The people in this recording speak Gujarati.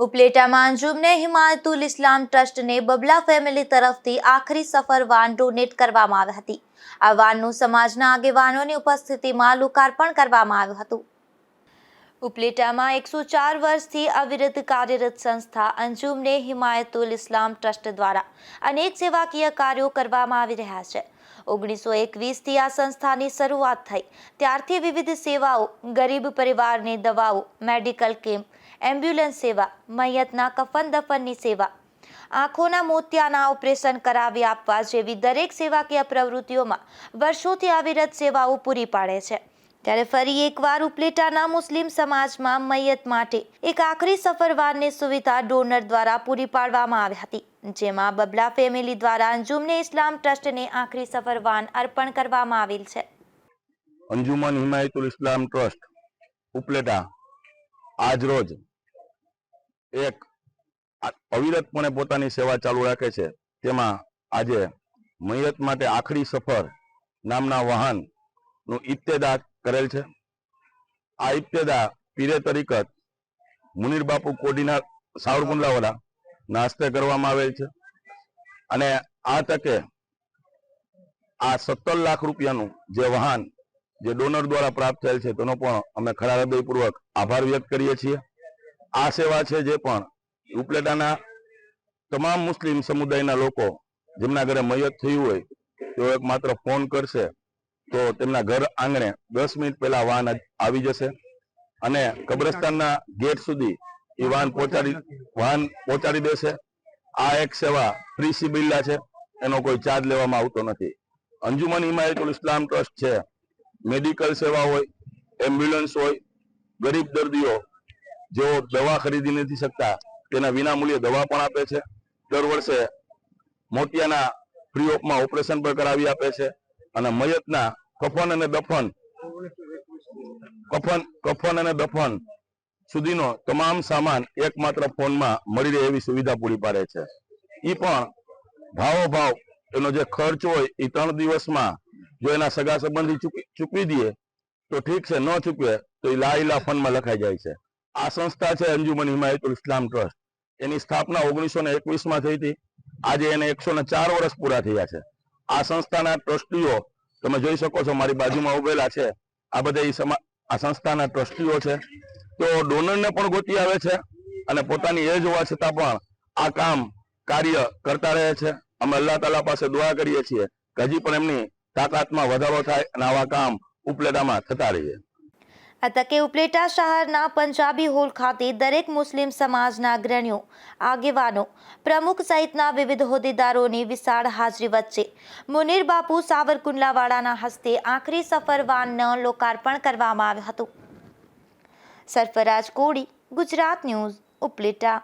ઉપલેટામાં અંજુમને હિમાયતુલ ઇસ્લામ ટ્રસ્ટને બબલા ફેમિલી તરફથી આખરી સફર વાન ડોનેટ કરવામાં આવી હતી। આ વાનનું સમાજના આગેવાનોની ઉપસ્થિતિમાં લોકાર્પણ કરવામાં આવ્યું હતું। ઉપલેટામાં 104 વર્ષથી અવિરત કાર્યરત સંસ્થા અંજુમને હિમાયતુલ ઇસ્લામ ટ્રસ્ટ દ્વારા અનેક સેવાકીય કાર્યો કરવામાં આવી રહ્યા છે। 1921થી આ સંસ્થાની શરૂઆત થઈ ત્યારથી વિવિધ સેવાઓ, ગરીબ પરિવારને દવાઓ, મેડિકલ કેમ્પ, એમ્બ્યુલન્સ સેવા, મૈયતના કફન દફનની સેવા, આંખોના મોતિયાના ઓપરેશન કરાવી આપવા જેવી દરેક સેવાકીય પ્રવૃત્તિઓમાં વર્ષોથી અવિરત સેવાઓ પૂરી પાડે છે। ત્યારે ફરી એકવાર ઉપલેટાના મુસ્લિમ સમાજમાં મૈયત માટે એક આખરી સફર વાનની સુવિધા ડોનર દ્વારા પૂરી પાડવામાં આવી હતી, જેમાં બબલા ફેમિલી દ્વારા અંજુમને ઇસ્લામ ટ્રસ્ટને આખરી સફર વાન અર્પણ કરવામાં આવેલ છે। અંજુમન હિમાયતુલ ઇસ્લામ ટ્રસ્ટ ઉપલેટા આજ રોજ એક અવિરતપણે પોતાની સેવા ચાલુ રાખે છે। તેમાં આજે મૈયત માટે આખરી સફર નામના વાહનનું ઇબ્તેદા કરેલ છે। આ ઇબ્તેદા પીરે તરીકત મુનીર બાપુ કોડીના સાવરકુંડલાવાળા નાસ્તે કરવામાં આવેલ છે અને આ તકે આ 17 લાખ રૂપિયાનું જે વાહન જે ડોનર દ્વારા પ્રાપ્ત થયેલ છે તેનો પણ અમે ખરા હૃદયપૂર્વક આભાર વ્યક્ત કરીએ છીએ। આ સેવા છે જે પણ ઉપલેટાના તમામ મુસ્લિમ સમુદાયના લોકો જેમના ઘરે મૈયત થયું હોય તેઓ એક માત્ર ફોન કરશે તો તેમના ઘર આંગણે 10 મિનિટ પહેલા વાહન આવી જશે અને કબ્રસ્તાનના ગેટ સુધી એ વાહન પહોંચાડી દેશે। આ એક સેવા ફ્રી સિબિલ્લા છે, એનો કોઈ ચાર્જ લેવામાં આવતો નથી। અંજુમન હિમાયતુલ ઇસ્લામ ટ્રસ્ટ છે મેડિકલ સેવા હોય, એમ્બ્યુલન્સ હોય, ગરીબ દર્દીઓ જેઓ દવા ખરીદી નથી શકતા તેના વિનામૂલ્યે દવા પણ આપે છે। દર વર્ષે મોતિયાના ફ્રી ઓફમાં ઓપરેશન પણ કરાવી આપે છે અને મૈયતના કફન અને દફન સુધીનો તમામ સામાન એકમાત્ર ફોનમાં મળી રહે એવી સુવિધા પૂરી પાડે છે। એ પણ ભાવોભાવ એનો જે ખર્ચ હોય એ 3 દિવસમાં જો એના સગા સંબંધી ચૂકવી દઈએ તો ઠીક છે, ન ચૂકવે તો એ લાઈલા ફંડમાં લખાઈ જાય છે। આ સંસ્થા છે અંજુમન હિમાયતુલ ઇસ્લામ ટ્રસ્ટ, એની સ્થાપના 1921માં થઈ હતી। આજે એને 104 વર્ષ પૂરા થયા છે। આ સંસ્થાના ટ્રસ્ટીઓ તમે જોઈ શકો છો, મારી બાજુમાં ઉભેલા છે, આ બધા આ સંસ્થાના ટ્રસ્ટીઓ છે। તો ડોનરને પણ ગોતી આવે છે અને પોતાની એજ હોવા છતાં પણ આ કાર્ય કરતા રહે છે। અમે અલ્લાહ તાલા પાસે દુઆ કરીએ છીએ કે હજી પણ એમની તાકાતમાં વધારો થાય અને આવા કામ ઉપલેટામાં થતા રહીએ। આ તકે ઉપલેટા શહેરના પંજાબી હોલ ખાતે દરેક મુસ્લિમ સમાજના અગ્રણીઓ, આગેવાનો, પ્રમુખ સહિતના વિવિધ હોદ્દેદારોની વિશાળ હાજરી વચ્ચે મુનીર બાપુ સાવરકુંડલાવાળાના હસ્તે આખરી સફર વાનનું લોકાર્પણ કરવામાં આવ્યું હતું। સરફરાજ કોડી, ગુજરાત ન્યૂઝ, ઉપલેટા।